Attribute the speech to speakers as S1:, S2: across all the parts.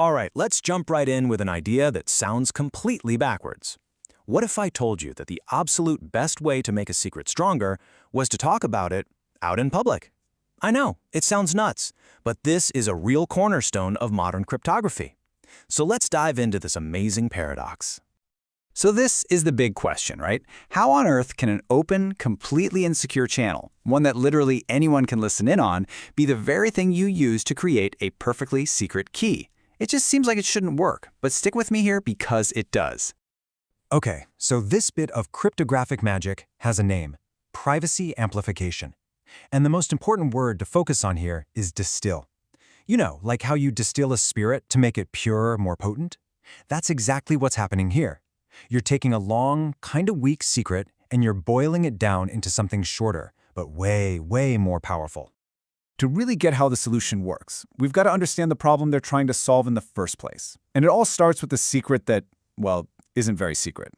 S1: All right, let's jump right in with an idea that sounds completely backwards. What if I told you that the absolute best way to make a secret stronger was to talk about it out in public? I know, it sounds nuts, but this is a real cornerstone of modern cryptography. So let's dive into this amazing paradox.
S2: So this is the big question, right? How on earth can an open, completely insecure channel, one that literally anyone can listen in on, be the very thing you use to create a perfectly secret key? It just seems like it shouldn't work, but stick with me here because it does.
S3: Okay, so this bit of cryptographic magic has a name: privacy amplification. And the most important word to focus on here is distill. You know, like how you distill a spirit to make it purer, more potent? That's exactly what's happening here. You're taking a long, kind of weak secret and you're boiling it down into something shorter, but way, way more powerful.
S4: To really get how the solution works, we've got to understand the problem they're trying to solve in the first place. And it all starts with the secret that, well, isn't very secret.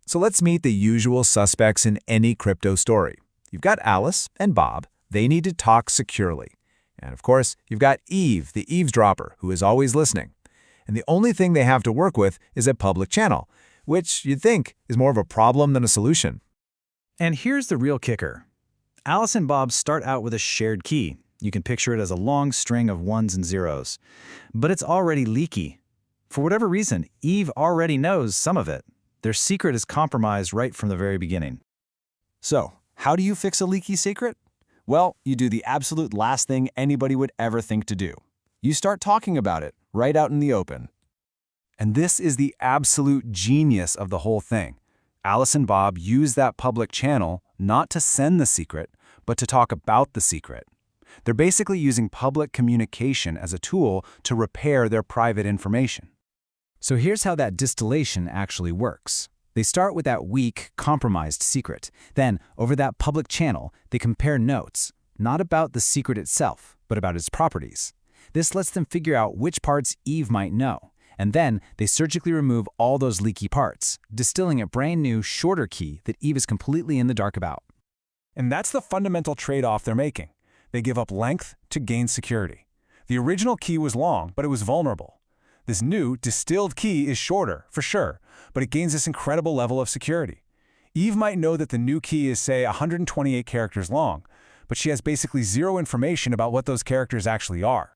S4: So let's meet the usual suspects in any crypto story. You've got Alice and Bob. They need to talk securely. And of course, you've got Eve, the eavesdropper, who is always listening. And the only thing they have to work with is a public channel, which you'd think is more of a problem than a solution.
S5: And here's the real kicker. Alice and Bob start out with a shared key. You can picture it as a long string of ones and zeros. But it's already leaky. For whatever reason, Eve already knows some of it. Their secret is compromised right from the very beginning.
S4: So, how do you fix a leaky secret? Well, you do the absolute last thing anybody would ever think to do. You start talking about it right out in the open. And this is the absolute genius of the whole thing. Alice and Bob use that public channel not to send the secret, but to talk about the secret. They're basically using public communication as a tool to repair their private information.
S2: So here's how that distillation actually works. They start with that weak, compromised secret. Then, over that public channel, they compare notes, not about the secret itself, but about its properties. This lets them figure out which parts Eve might know. And then, they surgically remove all those leaky parts, distilling a brand new, shorter key that Eve is completely in the dark about.
S4: And that's the fundamental trade-off they're making. They give up length to gain security. The original key was long, but it was vulnerable. This new, distilled key is shorter, for sure, but it gains this incredible level of security. Eve might know that the new key is, say, 128 characters long, but she has basically zero information about what those characters actually are.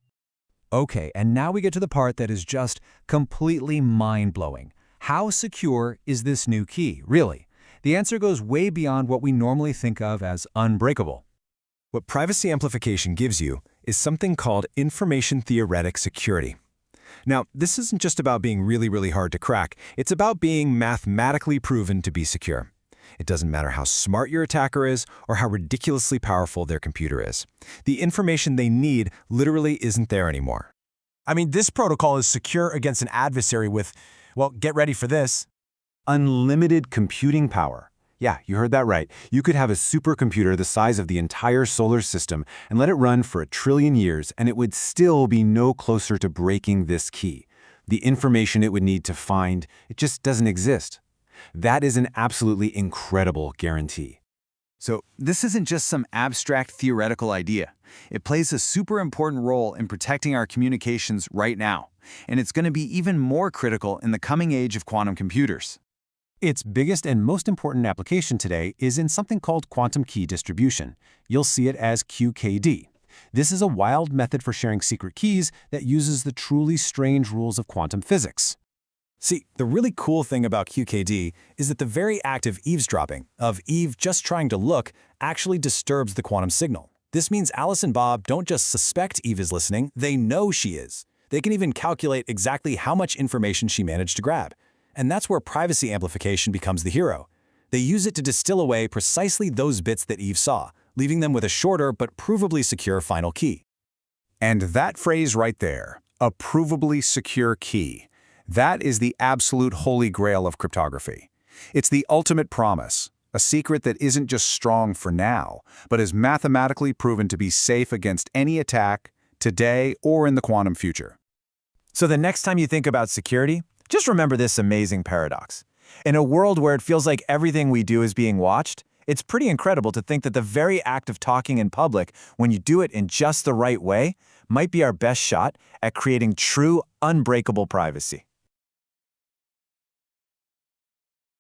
S3: Okay, and now we get to the part that is just completely mind-blowing. How secure is this new key, really? The answer goes way beyond what we normally think of as unbreakable. What privacy amplification gives you is something called information theoretic security. Now, this isn't just about being really, really hard to crack. It's about being mathematically proven to be secure. It doesn't matter how smart your attacker is or how ridiculously powerful their computer is. The information they need literally isn't there anymore. I mean, this protocol is secure against an adversary with, well, get ready for this, unlimited computing power. Yeah, you heard that right. You could have a supercomputer the size of the entire solar system and let it run for 1 trillion years, and it would still be no closer to breaking this key. The information it would need to find, it just doesn't exist. That is an absolutely incredible guarantee.
S2: So this isn't just some abstract theoretical idea. It plays a super important role in protecting our communications right now. And it's going to be even more critical in the coming age of quantum computers.
S3: Its biggest and most important application today is in something called quantum key distribution. You'll see it as QKD. This is a wild method for sharing secret keys that uses the truly strange rules of quantum physics. See, the really cool thing about QKD is that the very act of eavesdropping, of Eve just trying to look, actually disturbs the quantum signal. This means Alice and Bob don't just suspect Eve is listening, they know she is. They can even calculate exactly how much information she managed to grab. And that's where privacy amplification becomes the hero. They use it to distill away precisely those bits that Eve saw, leaving them with a shorter but provably secure final key.
S4: And that phrase right there, a provably secure key, that is the absolute holy grail of cryptography. It's the ultimate promise, a secret that isn't just strong for now, but is mathematically proven to be safe against any attack, today or in the quantum future.
S3: So the next time you think about security, just remember this amazing paradox. In a world where it feels like everything we do is being watched, it's pretty incredible to think that the very act of talking in public, when you do it in just the right way, might be our best shot at creating true, unbreakable privacy.